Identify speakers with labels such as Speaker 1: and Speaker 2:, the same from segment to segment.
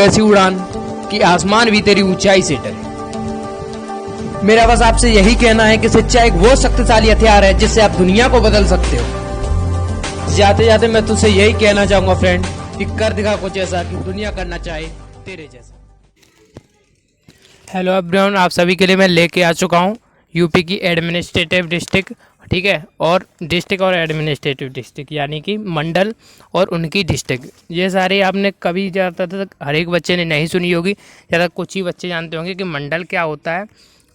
Speaker 1: ऐसी उड़ान कि आसमान भी तेरी ऊंचाई से डरे। मेरा बस आपसे यही कहना है कि सच्चाई एक वो शक्तिशाली हथियार है जिससे आप दुनिया को बदल सकते हो। जाते जाते मैं तुझसे यही कहना चाहूंगा फ्रेंड कि कर दिखा कुछ ऐसा कि दुनिया करना चाहे तेरे जैसा।
Speaker 2: हेलो एवरीवन, आप सभी के लिए मैं लेके आ चुका हूँ यूपी की एडमिनिस्ट्रेटिव डिस्ट्रिक्ट, ठीक है, और डिस्ट्रिक्ट और एडमिनिस्ट्रेटिव डिस्ट्रिक्ट यानी कि मंडल और उनकी डिस्ट्रिक्ट। ये सारे आपने कभी ज़्यादातर हर एक बच्चे ने नहीं सुनी होगी, ज़्यादा कुछ ही बच्चे जानते होंगे कि मंडल क्या होता है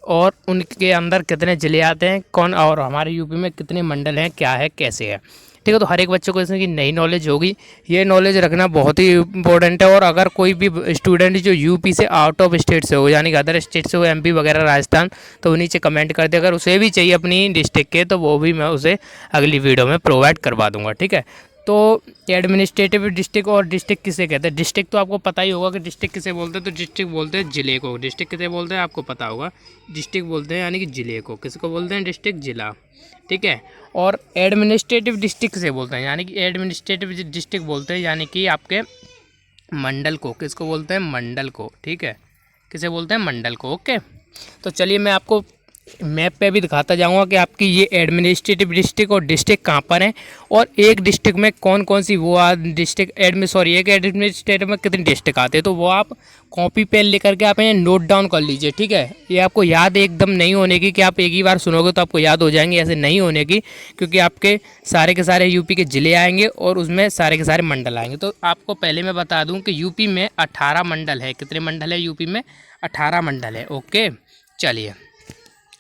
Speaker 2: और उनके अंदर कितने ज़िले आते हैं, कौन, और हमारे यूपी में कितने मंडल हैं, क्या है, कैसे है, ठीक है। तो हर एक बच्चे को इसमें की नई नॉलेज होगी। ये नॉलेज रखना बहुत ही इंपॉर्टेंट है। और अगर कोई भी स्टूडेंट जो यूपी से आउट ऑफ स्टेट से हो, यानी कि अदर स्टेट से हो, एमपी वगैरह राजस्थान, तो वो नीचे कमेंट कर दे। अगर उसे भी चाहिए अपनी डिस्ट्रिक्ट के, तो वो भी मैं उसे अगली वीडियो में प्रोवाइड करवा दूंगा, ठीक है। तो एडमिनिस्ट्रेटिव डिस्ट्रिक्ट और डिस्ट्रिक्ट किसे कहते हैं? डिस्ट्रिक्ट तो आपको पता ही होगा कि डिस्ट्रिक्ट किसे बोलते हैं। तो डिस्ट्रिक्ट बोलते हैं ज़िले को। डिस्ट्रिक्ट किसे बोलते हैं आपको पता होगा। डिस्ट्रिक्ट बोलते हैं यानी कि ज़िले को। किसको बोलते हैं? डिस्ट्रिक्ट, ज़िला, ठीक है। और एडमिनिस्ट्रेटिव डिस्ट्रिक्ट से बोलते हैं, यानी कि एडमिनिस्ट्रेटिव डिस्ट्रिक्ट बोलते हैं यानी कि आपके मंडल को। किसको बोलते हैं? मंडल को, ठीक है। किसे बोलते हैं? मंडल को, ओके। तो चलिए मैं आपको मैप पे भी दिखाता जाऊंगा कि आपकी ये एडमिनिस्ट्रेटिव डिस्ट्रिक्ट और डिस्ट्रिक्ट कहाँ पर हैं, और एक डिस्ट्रिक्ट में कौन कौन सी वो डिस्ट्रिक्ट एक एडमिनिस्ट्रेटिव में कितनी डिस्ट्रिक्ट आते हैं। तो वो आप कॉपी पेन लेकर के आप यहाँ नोट डाउन कर लीजिए, ठीक है। ये आपको याद एकदम नहीं होने की कि आप एक ही बार सुनोगे तो आपको याद हो जाएंगे, ऐसे नहीं होने की, क्योंकि आपके सारे के सारे यूपी के ज़िले आएंगे और उसमें सारे के सारे मंडल आएंगे। तो आपको पहले मैं बता दूँ कि यूपी में 18 मंडल है। कितने मंडल है यूपी में? 18 मंडल है, ओके। चलिए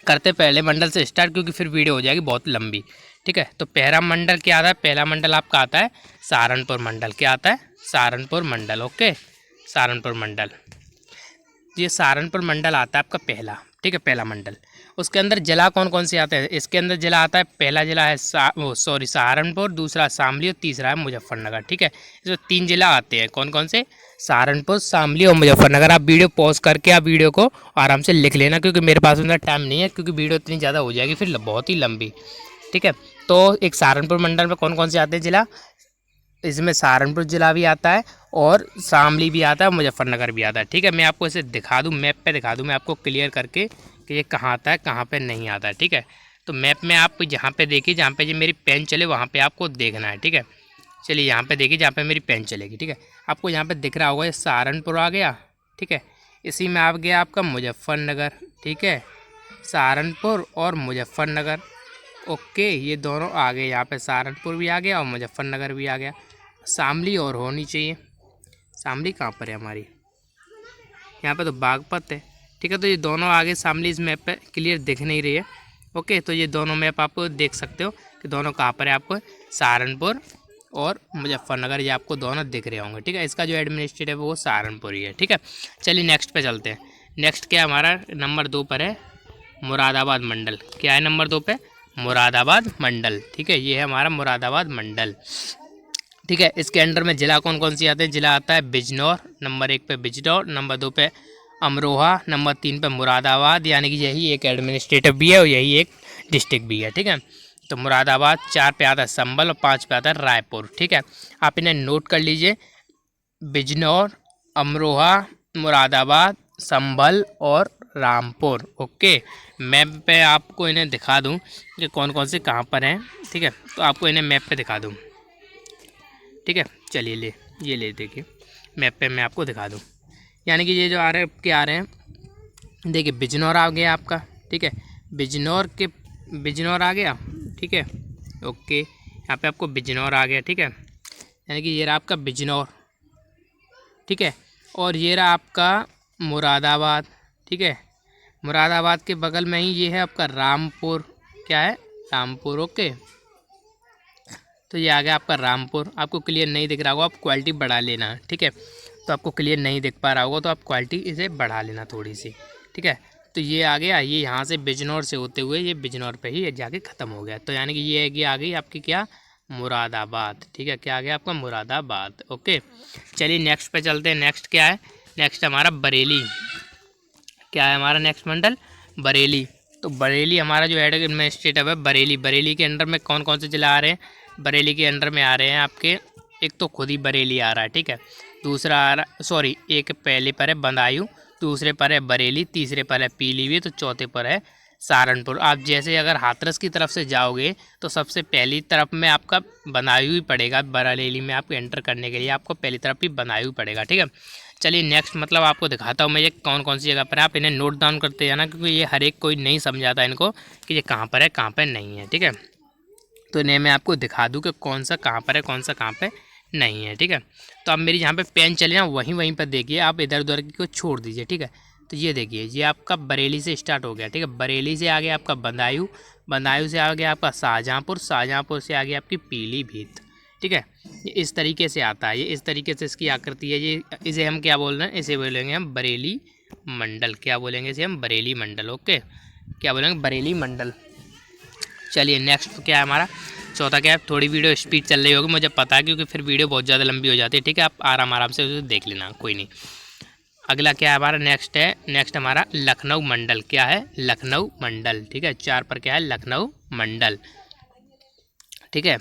Speaker 2: करते पहले मंडल से स्टार्ट, क्योंकि फिर वीडियो हो जाएगी बहुत लंबी, ठीक है। तो पहला मंडल क्या आता है? पहला मंडल आपका आता है सहारनपुर मंडल। क्या आता है? सहारनपुर मंडल, ओके। सहारनपुर मंडल, ये सहारनपुर मंडल आता है आपका पहला, ठीक है, पहला मंडल। उसके अंदर जिला कौन कौन से आते हैं? इसके अंदर जिला आता है, पहला जिला है सहारनपुर, दूसरा शामली और तीसरा है मुजफ्फरनगर, ठीक है। इसमें 3 जिला आते हैं। कौन कौन से? सहारनपुर, शामली और मुजफ्फरनगर। आप वीडियो पॉज करके आप वीडियो को आराम से लिख लेना, क्योंकि मेरे पास उतना टाइम नहीं है, क्योंकि वीडियो इतनी ज़्यादा हो जाएगी फिर बहुत ही लंबी, ठीक है। तो एक सहारनपुर मंडल में कौन कौन से आते हैं जिला? इसमें सहारनपुर जिला भी आता है और शामली भी आता है, मुजफ्फरनगर भी आता है, ठीक है। मैं आपको इसे दिखा दूँ, मैप पे दिखा दूँ मैं आपको क्लियर करके कि ये कहाँ आता है, कहाँ पे नहीं आता है, ठीक है। तो मैप में आप जहाँ पे देखिए, जहाँ पे ये मेरी पेन चले वहाँ पे आपको देखना है, ठीक है। चलिए यहाँ पे देखिए जहाँ पे मेरी पेन चलेगी, ठीक है। आपको यहाँ पे दिख रहा होगा ये सहारनपुर आ गया, ठीक है। इसी में आ गया आपका मुजफ्फरनगर, ठीक है। सहारनपुर और मुजफ्फरनगर, ओके, ये दोनों आ गए। यहाँ पे सहारनपुर भी आ गया और मुजफ्फरनगर भी आ गया। शामली और होनी चाहिए। शामली कहाँ पर है हमारी? यहाँ पे तो बागपत है, ठीक है। तो ये दोनों आगे शामली इस मैप पे क्लियर दिख नहीं रही है, ओके। तो ये दोनों मैप आप देख सकते हो कि दोनों कहाँ पर है। आपको सहारनपुर और मुजफ्फरनगर ये आपको दोनों दिख रहे होंगे, ठीक है। इसका जो एडमिनिस्ट्रेटिव है वो सहारनपुर ही है, ठीक है। चलिए नेक्स्ट पे चलते हैं। नेक्स्ट क्या हमारा नंबर 2 पर है मुरादाबाद मंडल। क्या है नंबर 2 पे? मुरादाबाद मंडल, ठीक है। ये है हमारा मुरादाबाद मंडल, ठीक है। इसके अंडर में जिला कौन कौन सी आते हैं? जिला आता है बिजनौर, नंबर 1 पे बिजनौर, नंबर 2 पे अमरोहा, नंबर 3 पे मुरादाबाद, यानी कि यही एक एडमिनिस्ट्रेटिव भी है और यही एक डिस्ट्रिक्ट भी है, ठीक है। तो मुरादाबाद, 4 पे आता है संभल और 5 पे आता है रायपुर, ठीक है। आप इन्हें नोट कर लीजिए, बिजनौर, अमरोहा, मुरादाबाद, संभल और रामपुर, ओके। मैप पे आपको इन्हें दिखा दूं कि कौन कौन से कहाँ पर हैं, ठीक है। तो आपको इन्हें मैप पे दिखा दूं, ठीक है। चलिए ये ले देखिए मैप पे मैं आपको दिखा दूं, यानी कि ये जो आ रहे हैं क्या आ रहे हैं, देखिए बिजनौर आ गया आपका, ठीक है। बिजनौर आ गया, ठीक है, ओके। यहाँ पे आपको बिजनौर आ गया, ठीक है। यानी कि ये रहा आपका बिजनौर, ठीक है। और ये रहा आपका मुरादाबाद, ठीक है। मुरादाबाद के बगल में ही ये है आपका रामपुर। क्या है? रामपुर, ओके। तो ये आ गया आपका रामपुर। आपको क्लियर नहीं दिख रहा होगा, आप क्वालिटी बढ़ा लेना, ठीक है। तो आपको क्लियर नहीं दिख पा रहा होगा तो आप क्वालिटी इसे बढ़ा लेना थोड़ी सी, ठीक है। तो ये आ गया, ये यहाँ से बिजनौर से होते हुए ये बिजनौर पे ही जाके ख़त्म हो गया। तो यानी कि ये आ गई आपकी क्या? मुरादाबाद, ठीक है। क्या आ गया आपका? मुरादाबाद, ओके। चलिए नेक्स्ट पे चलते हैं। नेक्स्ट क्या है? नेक्स्ट हमारा बरेली। क्या है हमारा नेक्स्ट मंडल? बरेली। तो बरेली हमारा जो एडमिनिस्ट्रेटिव है बरेली। बरेली के अंडर में कौन कौन से जिला आ रहे हैं? बरेली के अंडर में आ रहे हैं आपके, एक तो खुद ही बरेली आ रहा है, ठीक है। दूसरा आ रहा, सॉरी, एक पहले पर है बदायूं, दूसरे पर है बरेली, तीसरे पर है पीलीभीत, तो चौथे पर है सहारनपुर। आप जैसे अगर हाथरस की तरफ से जाओगे तो सबसे पहली तरफ में आपका बदायूं ही पड़ेगा। बरेली में आपको एंटर करने के लिए आपको पहली तरफ ही बदायूं पड़ेगा, ठीक है। चलिए नेक्स्ट मतलब आपको दिखाता हूँ मैं ये कौन कौन सी जगह पर है। आप इन्हें नोट डाउन करते जाना, क्योंकि ये हर एक कोई नहीं समझाता इनको कि ये कहाँ पर है कहाँ पर नहीं है, ठीक है। तो इन्हें मैं आपको दिखा दूँ कि कौन सा कहाँ पर है कौन सा कहाँ पर नहीं है, ठीक है। तो अब मेरी जहाँ पे पेन चले ना वहीं पर देखिए, आप इधर उधर को छोड़ दीजिए, ठीक है। तो ये देखिए, ये आपका बरेली से स्टार्ट हो गया, ठीक है। बरेली से आगे आपका बदायूं, बदायूं से आगे आपका शाहजहाँपुर, शाहजहाँपुर से आगे आपकी पीलीभीत, ठीक है। ये इस तरीके से आता है, ये इस तरीके से इसकी आकृति है। ये इसे हम क्या बोल रहे हैं, इसे बोलेंगे हम बरेली मंडल। क्या बोलेंगे इसे हम, बरेली मंडल, ओके। क्या बोलेंगे, बरेली मंडल। चलिए नेक्स्ट क्या है हमारा, चौथा क्या है। थोड़ी वीडियो स्पीड चल रही होगी मुझे पता है, क्योंकि फिर वीडियो बहुत ज़्यादा लंबी हो जाती है, ठीक है। आप आराम से उसे देख लेना, कोई नहीं। अगला क्या है हमारा, नेक्स्ट है, नेक्स्ट हमारा लखनऊ मंडल। क्या है, लखनऊ मंडल, ठीक है। 4 पर क्या है, लखनऊ मंडल, ठीक है।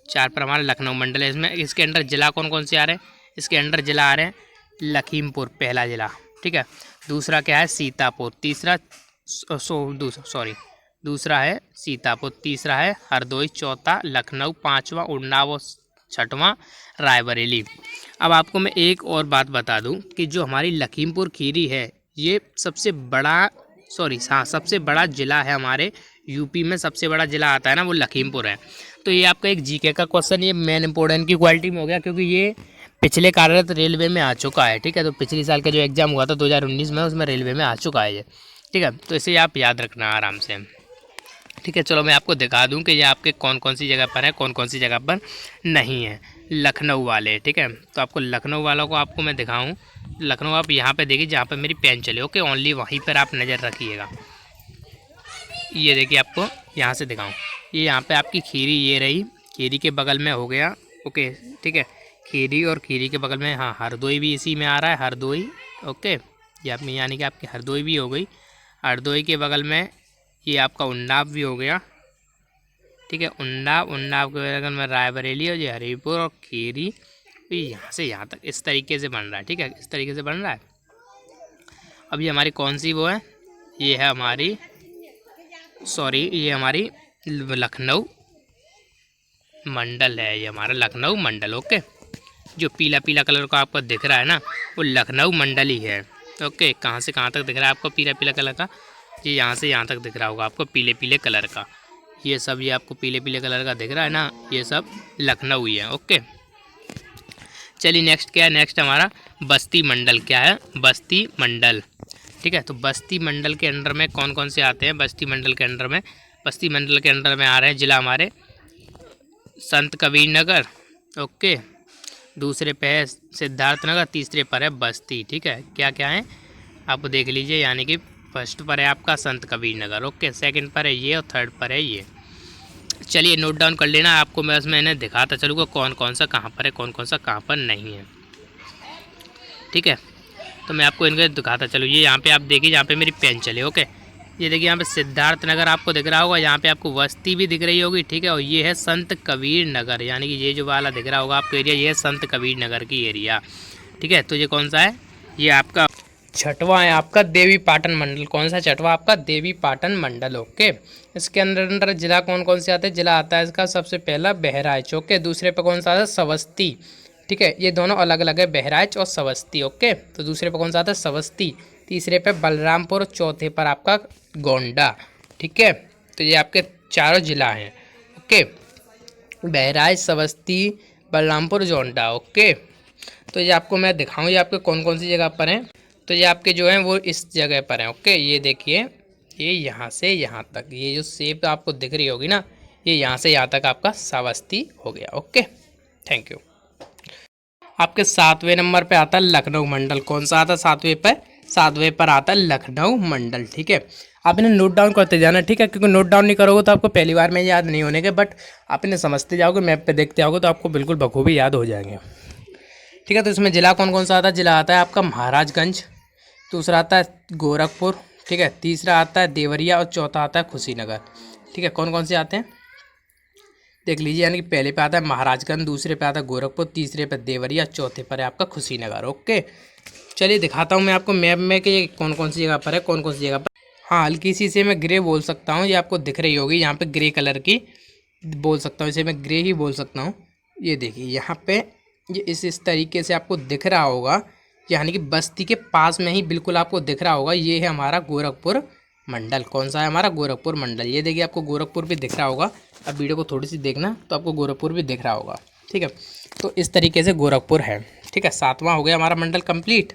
Speaker 2: 4 पर हमारा लखनऊ मंडल है। इसमें इसके अंदर जिला कौन कौन से आ रहे हैं, इसके अंदर जिला आ रहे हैं लखीमपुर, पहला जिला, ठीक है। दूसरा क्या है, सीतापुर, तीसरा दूसरा है सीतापुर, तीसरा है हरदोई, चौथा लखनऊ, पाँचवा उन्नाव और छठवां रायबरेली। अब आपको मैं एक और बात बता दूं कि जो हमारी लखीमपुर खीरी है ये सबसे बड़ा सबसे बड़ा ज़िला है हमारे यूपी में। सबसे बड़ा ज़िला आता है ना वो लखीमपुर है। तो ये आपका एक जीके का क्वेश्चन, ये मेन इंपॉर्टेंट की क्वालिटी में हो गया, क्योंकि ये पिछले कार्यरत रेलवे में आ चुका है, ठीक है। तो पिछले साल का जो एग्ज़ाम हुआ था 2019 में, उसमें रेलवे में आ चुका है ये, ठीक है। तो इसे आप याद रखना आराम से, ठीक है। चलो मैं आपको दिखा दूं कि ये आपके कौन कौन सी जगह पर है कौन कौन सी जगह पर नहीं है, लखनऊ वाले, ठीक है। तो आपको लखनऊ वालों को आपको मैं दिखाऊं, लखनऊ आप यहाँ पे देखिए जहाँ पे मेरी पेन चले, ओके। ओनली वहीं पर आप नज़र रखिएगा। ये देखिए आपको यहाँ से दिखाऊँ, ये यहाँ पे आपकी खीरी ये रही, खीरी के बगल में हो गया, ओके, ठीक है। खीरी और खीरी के बगल में हाँ हरदोई भी इसी में आ रहा है, हरदोई, ओके। यानी कि आपकी हरदोई भी हो गई। हरदोई के बगल में ये आपका उन्नाव भी हो गया, ठीक है। उन्नाव के बगल में रायबरेली और ये हरीपुर और खीरी, तो यहाँ से यहाँ तक इस तरीके से बन रहा है, ठीक है। इस तरीके से बन रहा है। अब ये हमारी कौन सी वो है, ये है हमारी ये हमारी लखनऊ मंडल है, ये हमारा लखनऊ मंडल, ओके। जो पीला पीला कलर का आपको दिख रहा है ना वो लखनऊ मंडल ही है, ओके। कहाँ से कहाँ तक दिख रहा है आपको पीला पीला कलर का, ये यहाँ से यहाँ तक दिख रहा होगा आपको पीले पीले कलर का, ये सब ये आपको पीले पीले कलर का दिख रहा है ना, ये सब लखनऊ ही है, ओके। चलिए नेक्स्ट क्या है, नेक्स्ट हमारा बस्ती मंडल। क्या है, बस्ती मंडल, ठीक है। तो बस्ती मंडल के अंडर में कौन कौन से आते हैं, बस्ती मंडल के अंडर में आ रहे हैं जिला हमारे संत कबीर नगर, ओके। दूसरे पे है सिद्धार्थनगर, तीसरे पर है बस्ती, ठीक है। क्या क्या है आप देख लीजिए, यानी कि फर्स्ट पर है आपका संत कबीर नगर, ओके। सेकंड पर है ये और थर्ड पर है ये। चलिए नोट डाउन कर लेना, आपको मैं उसमें इन्हें दिखाता चलूँगा कौन कौन सा कहाँ पर है कौन कौन सा कहाँ पर नहीं है, ठीक है। तो मैं आपको इनके दिखाता चलूँ, ये यहाँ पे आप देखिए जहाँ पे मेरी पेन चले, ओके। ये देखिए यहाँ पे सिद्धार्थ नगर आपको दिख रहा होगा, यहाँ पे आपको बस्ती भी दिख रही होगी, ठीक है। और ये है संत कबीर नगर, यानी कि ये जो वाला दिख रहा होगा आपको एरिया, ये है संत कबीर नगर की एरिया, ठीक है। तो ये कौन सा है, ये आपका छठवां है आपका देवी पाटन मंडल। कौन सा छठवां आपका, देवी पाटन मंडल, ओके। इसके अंदर जिला कौन कौन से आते हैं, जिला आता है इसका सबसे पहला बहराइच, ओके। दूसरे पे कौन सा आता है, श्रावस्ती, ठीक है। ये दोनों अलग अलग है, बहराइच और श्रावस्ती, ओके। तो दूसरे पे कौन सा आता है, श्रावस्ती। तीसरे पे बलरामपुर, चौथे पर आपका गोंडा, ठीक है। तो ये आपके चारों जिला हैं, ओके। बहराइच, श्रावस्ती, बलरामपुर, गोंडा, ओके। तो ये आपको मैं दिखाऊँ ये आपके कौन कौन सी जगह पर हैं। तो ये आपके जो हैं वो इस जगह पर हैं, ओके। ये देखिए, ये यहाँ से यहाँ तक ये जो शेप आपको दिख रही होगी ना, ये यहाँ से यहाँ तक आपका श्रावस्ती हो गया, ओके। Thank you. आपके 7वें नंबर पे आता है लखनऊ मंडल। कौन सा आता है 7वें पर आता है लखनऊ मंडल, ठीक है। आप इन्हें नोट डाउन करते जाना, ठीक है, क्योंकि नोट डाउन नहीं करोगे तो आपको पहली बार में याद नहीं होने के, बट आप इन्हें समझते जाओगे, मैप पे देखते जाओगे तो आपको बिल्कुल बखूबी याद हो जाएंगे, ठीक है। तो इसमें जिला कौन कौन सा आता है, जिला आता है आपका महाराजगंज, दूसरा आता है गोरखपुर, ठीक है। तीसरा आता है देवरिया और चौथा आता है कुशीनगर, ठीक है। कौन कौन से आते हैं, देख लीजिए, यानी कि पहले पे आता है महाराजगंज, दूसरे पे आता है गोरखपुर, तीसरे पे देवरिया, चौथे पर है आपका कुशीनगर। ओके, चलिए दिखाता हूँ मैं आपको मैप में कि ये कौन कौन सी जगह पर है, कौन कौन सी जगह पर। हाँ, हल्की सी से मैं ग्रे बोल सकता हूँ, ये आपको दिख रही होगी यहाँ पे ग्रे कलर की बोल सकता हूँ, इसे मैं ग्रे ही बोल सकता हूँ। ये देखिए यहाँ पे ये इस तरीके से आपको दिख रहा होगा, यानी कि बस्ती के पास में ही बिल्कुल आपको दिख रहा होगा। ये है हमारा गोरखपुर मंडल। कौन सा है हमारा? गोरखपुर मंडल। ये देखिए आपको गोरखपुर भी दिख रहा होगा। अब वीडियो को थोड़ी सी देखना तो आपको गोरखपुर भी दिख रहा होगा। ठीक है, तो इस तरीके से गोरखपुर है। ठीक है, 7वां हो गया हमारा मंडल कंप्लीट।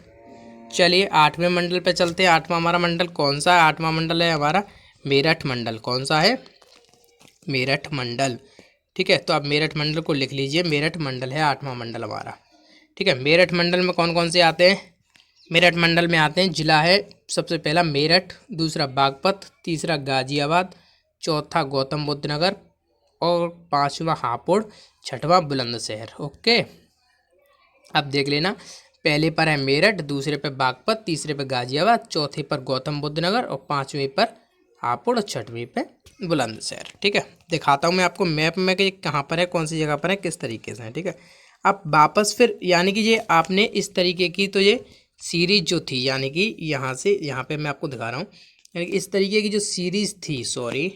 Speaker 2: चलिए 8वें मंडल पे चलते हैं। 8वां हमारा मंडल कौन सा है? 8वां मंडल है हमारा मेरठ मंडल। कौन सा है? मेरठ मंडल। ठीक है, तो आप मेरठ मंडल को लिख लीजिए। मेरठ मंडल है 8वां मंडल हमारा। ठीक है, मेरठ मंडल में कौन कौन से आते हैं? मेरठ मंडल में आते हैं, जिला है सबसे पहला मेरठ, दूसरा बागपत, तीसरा गाजियाबाद, चौथा गौतम बुद्ध नगर और 5वां हापुड़, 6वां बुलंदशहर। ओके, अब देख लेना, पहले पर है मेरठ, दूसरे पर बागपत, तीसरे पर गाजियाबाद, चौथे पर गौतम बुद्ध नगर और 5वें पर हापुड़ और 6वें पे बुलंदशहर। ठीक है, दिखाता हूँ मैं आपको मैप में कि कहाँ पर है, कौन सी जगह पर है, किस तरीके से है। ठीक है, अब वापस फिर यानी कि ये आपने इस तरीके की तो ये सीरीज जो थी, यानी कि यहाँ से यहाँ पे मैं आपको दिखा रहा हूँ, यानी कि इस तरीके की जो सीरीज थी, सॉरी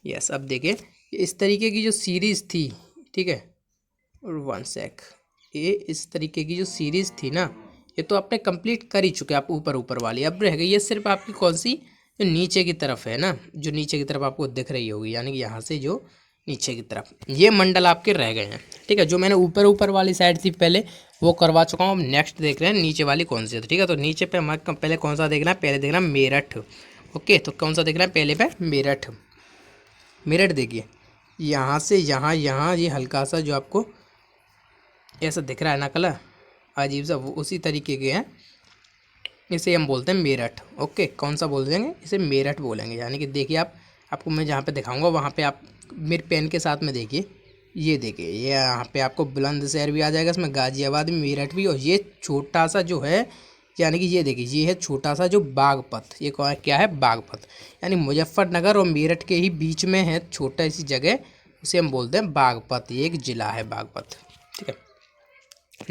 Speaker 2: यस, अब देखिए इस तरीके की जो सीरीज थी, ठीक है, और 1 सेक, ये इस तरीके की जो सीरीज थी ना, ये तो आपने कंप्लीट कर ही चुके आप ऊपर ऊपर वाली। अब रह गई ये सिर्फ आपकी कौन सी, जो नीचे की तरफ है ना, जो नीचे की तरफ आपको दिख रही होगी, यानी कि यहाँ से जो नीचे की तरफ ये मंडल आपके रह गए हैं। ठीक है, जो मैंने ऊपर ऊपर वाली साइड थी पहले वो करवा चुका हूँ। अब नेक्स्ट देख रहे हैं नीचे वाली कौन सी है। ठीक है, तो नीचे पे हमारे पहले कौन सा देखना है? पहले देखना मेरठ। ओके, तो कौन सा देखना है पहले पे? मेरठ। मेरठ देखिए, यहाँ से यहाँ यहाँ ये हल्का सा जो आपको ऐसा दिख रहा है ना कलर, अजीब सा, वो उसी तरीके के हैं, इसे हम बोलते हैं मेरठ। ओके, कौन सा बोल देंगे? इसे मेरठ बोलेंगे। यानी कि देखिए आपको मैं जहाँ पे दिखाऊंगा वहाँ पे आप मेरे पेन के साथ में देखिए, ये देखिए, ये यहाँ पे आपको बुलंदशहर भी आ जाएगा, इसमें गाजियाबाद भी, मेरठ भी, और ये छोटा सा जो है, यानी कि ये देखिए ये है छोटा सा जो बागपत। ये कौन क्या है? बागपत। यानी मुजफ्फरनगर और मेरठ के ही बीच में है छोटा सी जगह, उसे हम बोलते हैं बागपत। ये एक ज़िला है बागपत। ठीक है,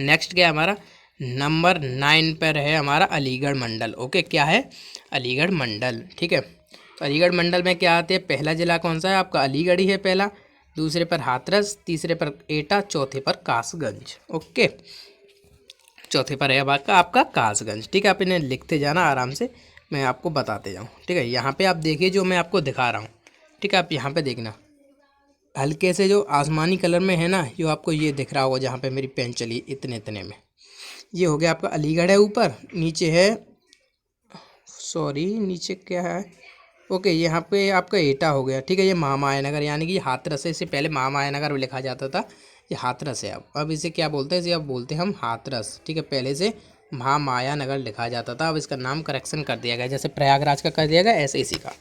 Speaker 2: नेक्स्ट क्या है हमारा? नंबर 9 पर है हमारा अलीगढ़ मंडल। ओके, क्या है? अलीगढ़ मंडल। ठीक है, तो अलीगढ़ मंडल में क्या आते हैं? पहला ज़िला कौन सा है आपका? अलीगढ़ ही है पहला, दूसरे पर हाथरस, तीसरे पर एटा, चौथे पर कासगंज। ओके, चौथे पर है आपका कासगंज। ठीक है, आप इन्हें लिखते जाना आराम से, मैं आपको बताते जाऊँ। ठीक है, यहाँ पे आप देखिए जो मैं आपको दिखा रहा हूँ। ठीक है, आप यहाँ पे देखना, हल्के से जो आसमानी कलर में है ना, जो आपको ये दिख रहा होगा जहाँ पे मेरी पेन चली इतने इतने में, ये हो गया आपका अलीगढ़ है ऊपर, नीचे है, सॉरी नीचे क्या है? ओके, यहाँ पे आपका एटा हो गया। ठीक है, ये महामाया नगर, यानी कि ये हाथरस है, इससे पहले महामाया नगर भी लिखा जाता था, ये हाथरस है। अब इसे क्या बोलते हैं? इसे अब बोलते हैं हम हाथरस। ठीक है, पहले से महामाया नगर लिखा जाता था, अब इसका नाम करेक्शन कर दिया गया, जैसे प्रयागराज का कर दिया गया ऐसे इसी का।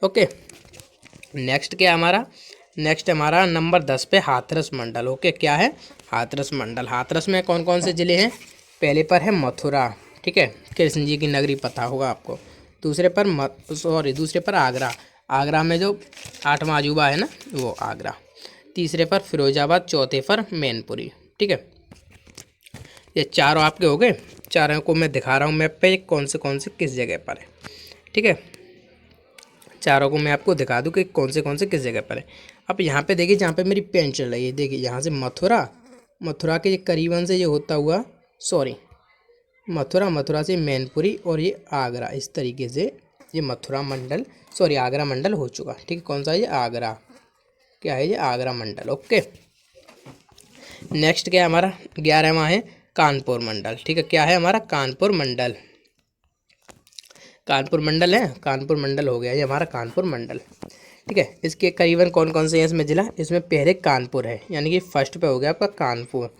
Speaker 2: ओके, नेक्स्ट क्या हमारा? नेक्स्ट हमारा नंबर 10 पे हाथरस मंडल। ओके, क्या है? हाथरस मंडल। हाथरस में कौन कौन से ज़िले हैं? पहले पर है मथुरा, ठीक है, कृष्ण जी की नगरी पता होगा आपको। दूसरे पर आगरा, आगरा में जो 8वां अजूबा है ना वो आगरा। तीसरे पर फिरोजाबाद, चौथे पर मैनपुरी। ठीक है, ये चारों आपके हो गए। चारों को मैं दिखा रहा हूँ मैप पे कौन से किस जगह पर है। ठीक है, चारों को मैं आपको दिखा दूँ कि कौन से किस जगह पर है। अब यहाँ पे देखिए जहाँ पे मेरी पेन चल रही है, देखिए यहाँ से मथुरा के करीबन से ये होता हुआ, सॉरी मथुरा से मैनपुरी और ये आगरा, इस तरीके से ये मथुरा मंडल, सॉरी आगरा मंडल हो चुका। ठीक है, कौन सा है ये? आगरा। क्या है ये? आगरा मंडल। ओके, नेक्स्ट क्या है हमारा? 11वां है कानपुर मंडल। ठीक है, क्या है हमारा? कानपुर मंडल। कानपुर मंडल है, कानपुर मंडल हो गया ये हमारा कानपुर मंडल। ठीक है, इसके करीबन कौन कौन से हैं इसमें ज़िला? इसमें पहले कानपुर है, यानी कि फर्स्ट पे हो गया आपका कानपुर।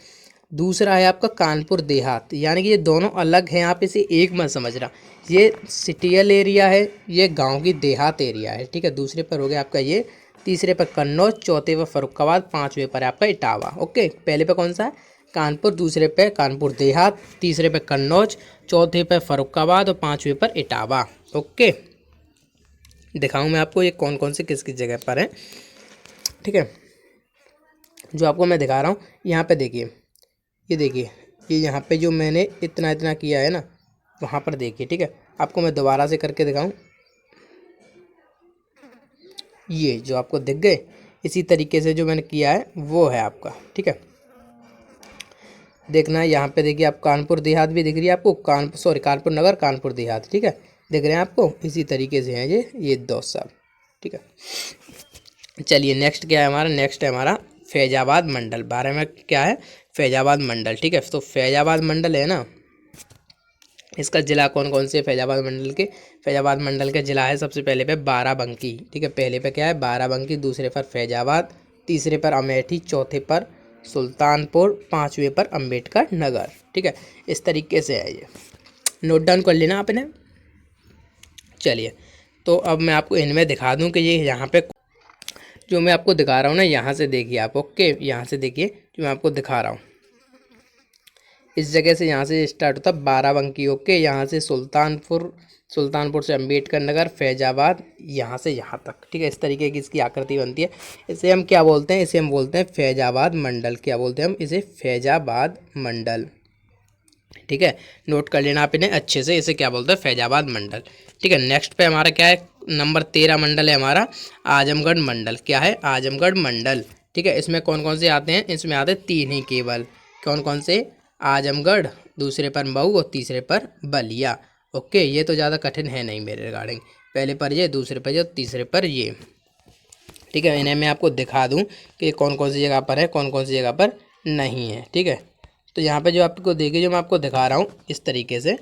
Speaker 2: दूसरा है आपका कानपुर देहात, यानी कि ये दोनों अलग हैं, आप इसे एक मत समझना। ये सिटियल एरिया है, ये गांव की देहात एरिया है। ठीक है, दूसरे पर हो गया आपका ये, तीसरे पर कन्नौज, चौथे पर फर्रुखाबाद, 5वें पर आपका इटावा। ओके, पहले पे कौन सा है? कानपुर, दूसरे पे कानपुर देहात, तीसरे पे कन्नौज, चौथे पे फर्रुखाबाद और 5वें पर इटावा। ओके, दिखाऊँ मैं आपको ये कौन कौन से किस किस जगह पर है। ठीक है,
Speaker 1: जो आपको मैं दिखा रहा हूँ यहाँ पे देखिए, ये देखिए, ये यहाँ पे जो मैंने इतना इतना किया है ना, वहाँ पर देखिए, ठीक है। आपको मैं दोबारा से करके दिखाऊं, ये जो आपको दिख गए, इसी तरीके से जो मैंने किया है वो है आपका, ठीक है। देखना है यहाँ पे देखिए, आप कानपुर देहात भी दिख रही है आपको, कानपुर नगर, कानपुर देहात, ठीक है, दिख रहे हैं आपको। इसी तरीके से हैं ये दोस्त साहब, ठीक है। चलिए नेक्स्ट क्या है हमारा, नेक्स्ट है हमारा फैजाबाद मंडल। बारे में क्या है, फैजाबाद मंडल, ठीक है। तो फैजाबाद मंडल है ना, इसका जिला कौन कौन से फैजाबाद मंडल के जिला है, सबसे पहले पे बाराबंकी, ठीक है। पहले पे क्या है, बाराबंकी, दूसरे पर फैजाबाद, तीसरे पर अमेठी, चौथे पर सुल्तानपुर, पांचवें पर अंबेडकर नगर, ठीक है। इस तरीके से है ये, नोट डाउन कर लेना आपने। चलिए तो अब मैं आपको इनमें दिखा दूं कि ये यहाँ पे जो मैं आपको दिखा रहा हूँ ना, यहाँ से देखिए आप, ओके, यहाँ से देखिए जो मैं आपको दिखा रहा हूँ, इस जगह से, यहाँ से स्टार्ट होता है बाराबंकी, ओके, यहाँ से सुल्तानपुर से अंबेडकर नगर, फैजाबाद, यहाँ से यहाँ तक, ठीक है। इस तरीके की इसकी आकृति बनती है। इसे हम क्या बोलते हैं, इसे हम बोलते हैं फैजाबाद मंडल। क्या बोलते हैं हम इसे, फैजाबाद मंडल, ठीक है। नोट कर लेना आप इन्हें अच्छे से, इसे क्या बोलते हैं, फैजाबाद मंडल, ठीक है। नेक्स्ट पे हमारा क्या है, नंबर 13 मंडल है हमारा आजमगढ़ मंडल। क्या है, आजमगढ़ मंडल, ठीक है। इसमें कौन कौन से आते हैं, इसमें आते हैं 3 ही केवल, कौन कौन से, आजमगढ़, दूसरे पर मऊ और तीसरे पर बलिया, ओके। ये तो ज़्यादा कठिन है नहीं मेरे रिगार्डिंग, पहले पर ये, दूसरे पर ये, तीसरे पर ये, ठीक है। इन्हें मैं आपको दिखा दूं कि कौन कौन सी जगह पर है, कौन कौन सी जगह पर नहीं है, ठीक है। तो यहाँ पे जो आपको देखिए, जो मैं आपको दिखा रहा हूँ इस तरीके से,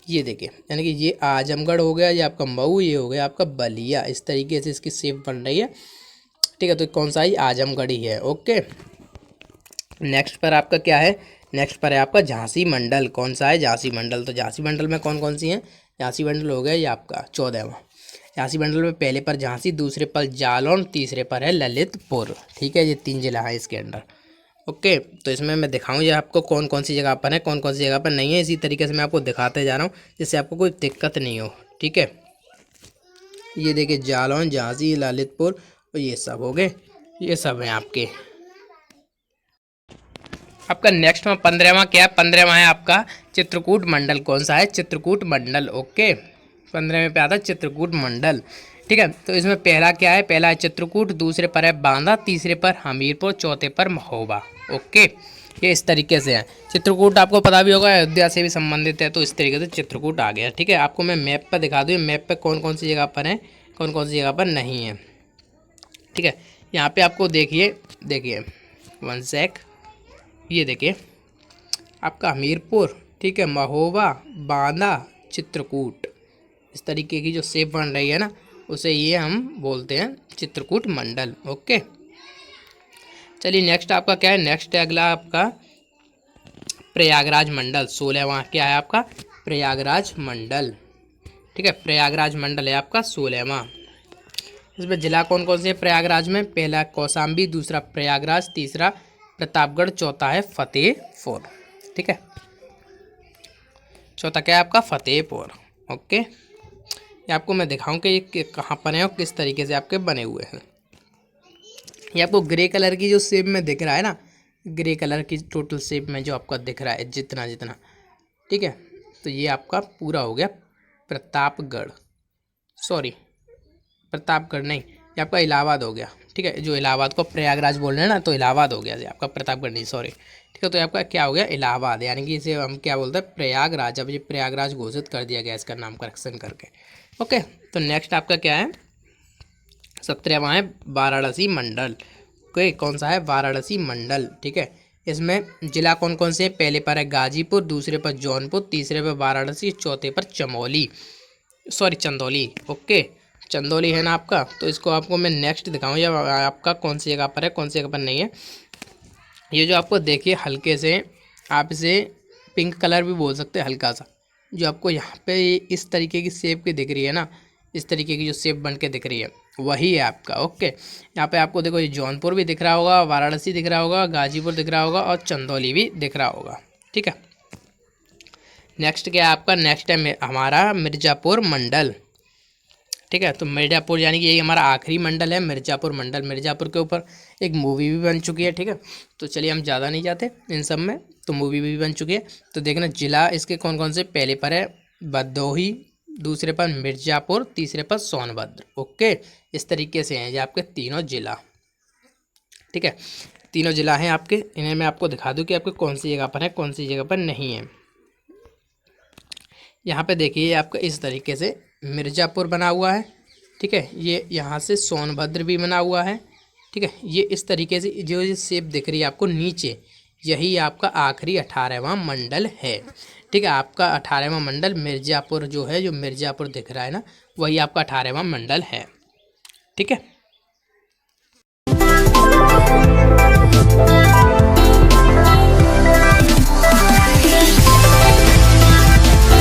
Speaker 1: ये देखिए, यानी कि ये आजमगढ़ हो गया, ये आपका मऊ, ये हो गया आपका बलिया, इस तरीके से इसकी शेप बन रही है, ठीक है। तो कौन सा ही, आजमगढ़ ही है, ओके। नेक्स्ट पर आपका क्या है, नेक्स्ट पर है आपका झांसी मंडल। कौन सा है, झांसी मंडल। तो झांसी मंडल में कौन कौन सी हैं, झांसी मंडल हो गया ये आपका 14वां। झांसी मंडल में पहले पर झांसी, दूसरे पर जालौन, तीसरे पर है ललितपुर, ठीक है। ये 3 जिला है इसके अंडर, ओके। तो इसमें मैं दिखाऊं ये आपको कौन कौन सी जगह पर है, कौन कौन सी जगह पर नहीं है, इसी तरीके से मैं आपको दिखाते जा रहा हूँ जिससे आपको कोई दिक्कत नहीं हो, ठीक है। ये देखिए, जालौन, झांसी, ललितपुर और ये सब हो गए, ये सब हैं आपके। आपका नेक्स्ट में 15वां क्या है, 15वां है आपका चित्रकूट मंडल। कौन सा है, चित्रकूट मंडल, ओके। 15वें पे आता है चित्रकूट मंडल, ठीक है। तो इसमें पहला क्या है, पहला है चित्रकूट, दूसरे पर है बांदा, तीसरे पर हमीरपुर, चौथे पर महोबा, ओके। ये इस तरीके से है। चित्रकूट आपको पता भी होगा अयोध्या से भी संबंधित है, तो इस तरीके से चित्रकूट आ गया, ठीक है। आपको मैं मैप पर दिखा दूँ, मैप पर कौन कौन सी जगह पर है, कौन कौन सी जगह पर नहीं है, ठीक है। यहाँ पर आपको देखिए 1 सेक, ये देखिए आपका हमीरपुर, ठीक है, महोबा, बांदा, चित्रकूट, इस तरीके की जो शेप बन रही है ना, उसे ये हम बोलते हैं चित्रकूट मंडल, ओके। चलिए नेक्स्ट आपका क्या है, नेक्स्ट है अगला आपका प्रयागराज मंडल। 16वां क्या है आपका, प्रयागराज मंडल, ठीक है। प्रयागराज मंडल है आपका 16वां। इसमें जिला कौन कौन से है प्रयागराज में, पहला कौशाम्बी, दूसरा प्रयागराज, तीसरा प्रतापगढ़, चौथा है फतेहपुर, ठीक है। चौथा क्या है आपका, फतेहपुर, ओके। ये आपको मैं दिखाऊं कि ये कहाँ पर है और किस तरीके से आपके बने हुए हैं। ये आपको ग्रे कलर की जो शेप में दिख रहा है ना, ग्रे कलर की टोटल शेप में जो आपका दिख रहा है जितना जितना, ठीक है। तो ये आपका पूरा हो गया प्रतापगढ़, सॉरी प्रतापगढ़ नहीं, ये आपका इलाहाबाद हो गया, ठीक है। जो इलाहाबाद को प्रयागराज बोल रहे हैं ना, तो इलाहाबाद हो गया, ये आपका प्रतापगढ़ नहीं, सॉरी, ठीक है। तो आपका क्या हो गया, इलाहाबाद, यानी कि इसे हम क्या बोलते हैं, प्रयागराज। अब ये प्रयागराज घोषित कर दिया गया इसका नाम करेक्शन करके, ओके। तो नेक्स्ट आपका क्या है, 17वां है वाराणसी मंडल, ओके। कौन सा है, वाराणसी मंडल, ठीक है। इसमें जिला कौन कौन से हैं, पहले पर है गाजीपुर, दूसरे पर जौनपुर, तीसरे पर वाराणसी, चौथे पर चंदौली, ओके। चंदौली है ना आपका, तो इसको आपको मैं नेक्स्ट दिखाऊं या आपका कौन सी जगह पर है, कौन सी जगह पर नहीं है। ये जो आपको देखिए हल्के से, आप इसे पिंक कलर भी बोल सकते हैं, हल्का सा, जो आपको यहाँ पे इस तरीके की शेप की दिख रही है ना, इस तरीके की जो शेप बन के दिख रही है वही है आपका, ओके। यहाँ पे आपको देखो ये जौनपुर भी दिख रहा होगा, वाराणसी दिख रहा होगा, गाजीपुर दिख रहा होगा और चंदौली भी दिख रहा होगा, ठीक है। नेक्स्ट क्या है आपका, नेक्स्ट है हमारा मिर्ज़ापुर मंडल।
Speaker 2: ठीक है। तो मिर्ज़ापुर यानी कि यही हमारा आखिरी मंडल है, मिर्ज़ापुर मंडल। मिर्ज़ापुर के ऊपर एक मूवी भी बन चुकी है, ठीक है। तो चलिए हम ज़्यादा नहीं जाते इन सब में, तो मूवी भी बन चुकी है। तो देखना जिला इसके कौन कौन से, पहले पर है भदोही, दूसरे पर मिर्ज़ापुर, तीसरे पर सोनभद्र। ओके, इस तरीके से हैं ये आपके तीनों जिला, ठीक है। तीनों जिला हैं आपके। इन्हें मैं आपको दिखा दूं कि आपके कौन सी जगह पर है, कौन सी जगह पर नहीं है। यहाँ पे देखिए आपका इस तरीके से मिर्ज़ापुर बना हुआ है, ठीक है। ये यहाँ से सोनभद्र भी बना हुआ है, ठीक है। ये इस तरीके से जो ये शेप दिख रही है आपको नीचे, यही आपका आखिरी 18वां मंडल है, ठीक है। आपका 18वां मंडल मिर्ज़ापुर जो है, जो मिर्ज़ापुर दिख रहा है ना, वही आपका 18वां मंडल है, ठीक है।